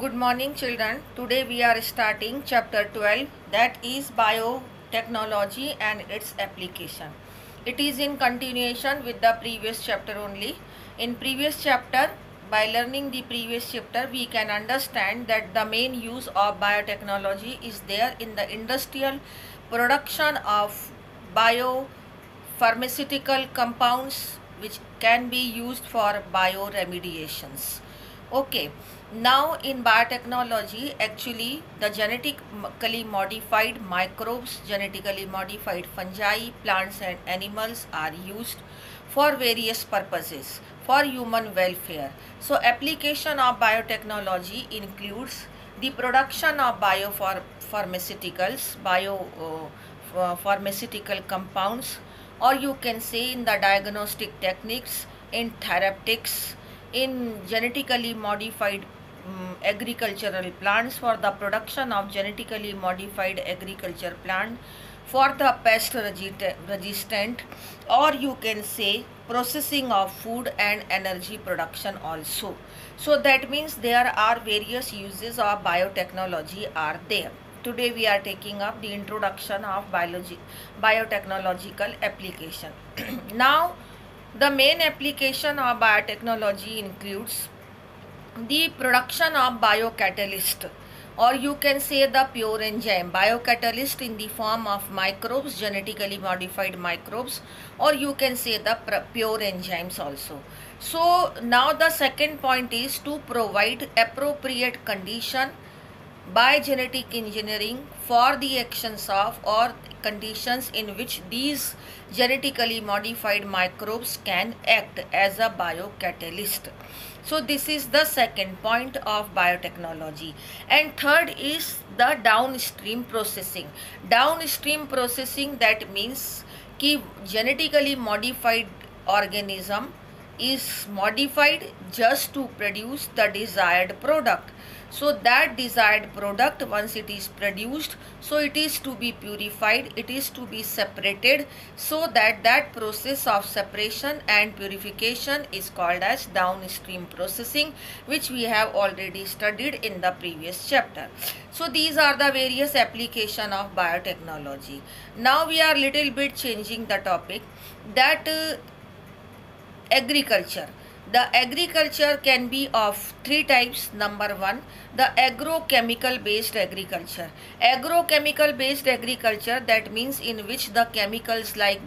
Good morning children. Today we are starting chapter 12, that is biotechnology and its application. It is in continuation with the previous chapter only. In previous chapter, by learning the previous chapter, we can understand that the main use of biotechnology is there in the industrial production of biopharmaceutical compounds which can be used for bioremediations. Okay, now in biotechnology, actually the genetically modified microbes, genetically modified fungi, plants and animals are used for various purposes for human welfare. So application of biotechnology includes the production of biopharmaceuticals, pharmaceutical compounds, or you can say in the diagnostic techniques, in therapeutics, in genetically modified agricultural plants for the production of genetically modified agriculture plant for the pest resistant, or you can say processing of food and energy production also. So that means there are various uses of biotechnology are there. Today we are taking up the introduction of biotechnological application. Now the main application of biotechnology includes the production of biocatalyst, or you can say the pure enzyme, biocatalyst in the form of microbes, genetically modified microbes, or you can say the pure enzymes also. So now the second point is to provide appropriate condition by genetic engineering for the actions of or conditions in which these genetically modified microbes can act as a biocatalyst. So this is the second point of biotechnology. And third is the downstream processing. Downstream processing, that means कि genetically modified organism is modified just to produce the desired product. So that desired product, once it is produced, so it is to be purified, it is to be separated, so that process of separation and purification is called as downstream processing, which we have already studied in the previous chapter. So these are the various application of biotechnology. Now we are little bit changing the topic, that agriculture. The agriculture can be of three types. Number one, the agrochemical based agriculture. Agrochemical based agriculture, that means in which the chemicals like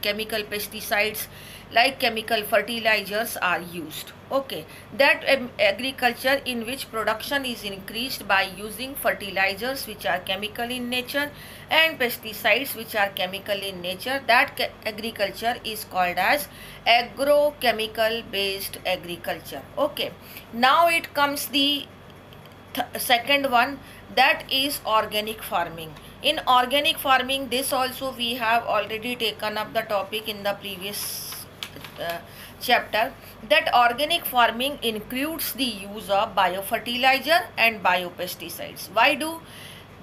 chemical pesticides, like chemical fertilizers are used. Okay, that agriculture in which production is increased by using fertilizers which are chemical in nature and pesticides which are chemical in nature, that agriculture is called as agrochemical based agriculture. Okay, now it comes the second one, that is organic farming. In organic farming, this also we have already taken up the topic in the previous chapter, that organic farming includes the use of biofertilizer and biopesticides. Why do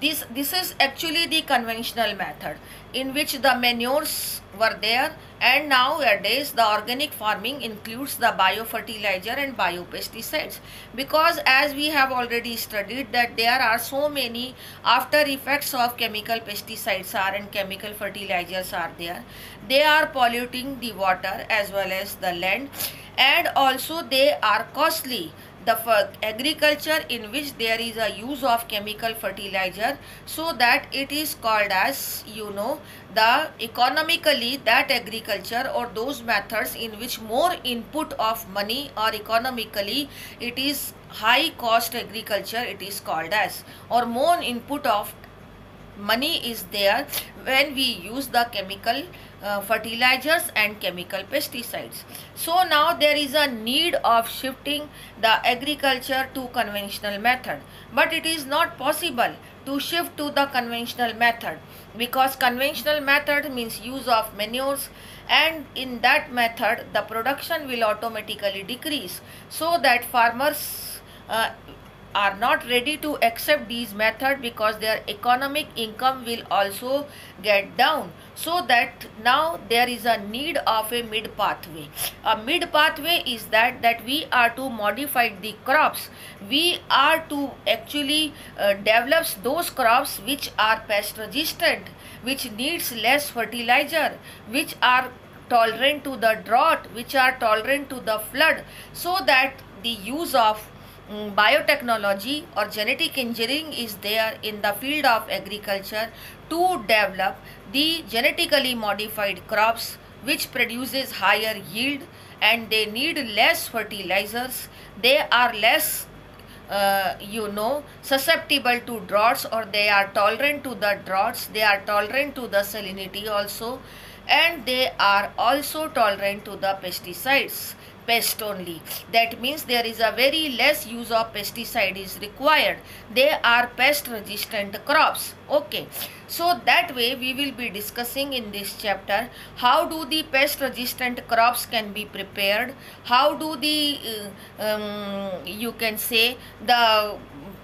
this is actually the conventional method in which the manures were there, and nowadays the organic farming includes the biofertilizer and biopesticides, because as we have already studied that there are so many after effects of chemical pesticides are and chemical fertilizers are there. They are polluting the water as well as the land, and also they are costly. The agriculture in which there is a use of chemical fertilizer, so that it is called as, the economically, that agriculture or those methods in which more input of money, or economically it is high cost agriculture, it is called as, or more input of money is there when we use the chemical fertilizers and chemical pesticides. So now there is a need of shifting the agriculture to conventional method, but it is not possible to shift to the conventional method, because conventional method means use of manures, and in that method the production will automatically decrease, so that farmers are not ready to accept these methods because their economic income will also get down. So that now there is a need of a mid pathway. A mid pathway is that we are to modify the crops. We are to actually develop those crops which are pest resistant, which needs less fertilizer, which are tolerant to the drought, which are tolerant to the flood, so that the use of biotechnology or genetic engineering is there in the field of agriculture to develop the genetically modified crops which produces higher yield, and they need less fertilizers. They are less susceptible to droughts, or they are tolerant to the droughts. They are tolerant to the salinity also, and they are also tolerant to the pesticides, pest only. That means there is a very less use of pesticide is required. They are pest resistant crops. Okay, so that way we will be discussing in this chapter how do the pest resistant crops can be prepared, how do the you can say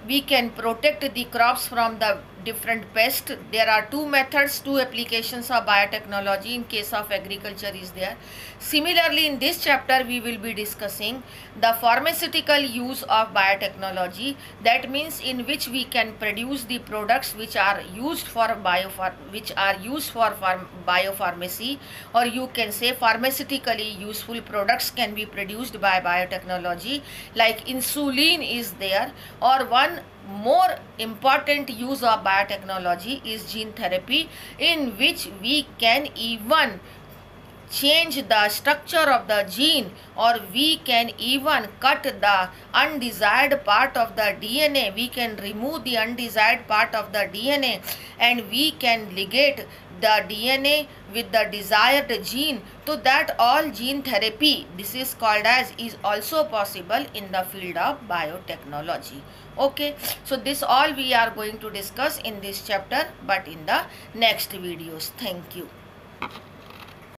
we can protect the crops from the different pests. There are two methods, two applications of biotechnology in case of agriculture is there. Similarly, in this chapter we will be discussing the pharmaceutical use of biotechnology. That means in which we can produce the products which are used for biopharmacy, or you can say pharmaceutically useful products can be produced by biotechnology, like insulin is there, or one more important use of biotechnology is gene therapy, in which we can even change the structure of the gene, or we can even cut the undesired part of the DNA. We can remove the undesired part of the DNA, and we can ligate the DNA with the desired gene. So that all gene therapy, this is called as, is also possible in the field of biotechnology. Okay, so this all we are going to discuss in this chapter, but in the next videos. Thank you.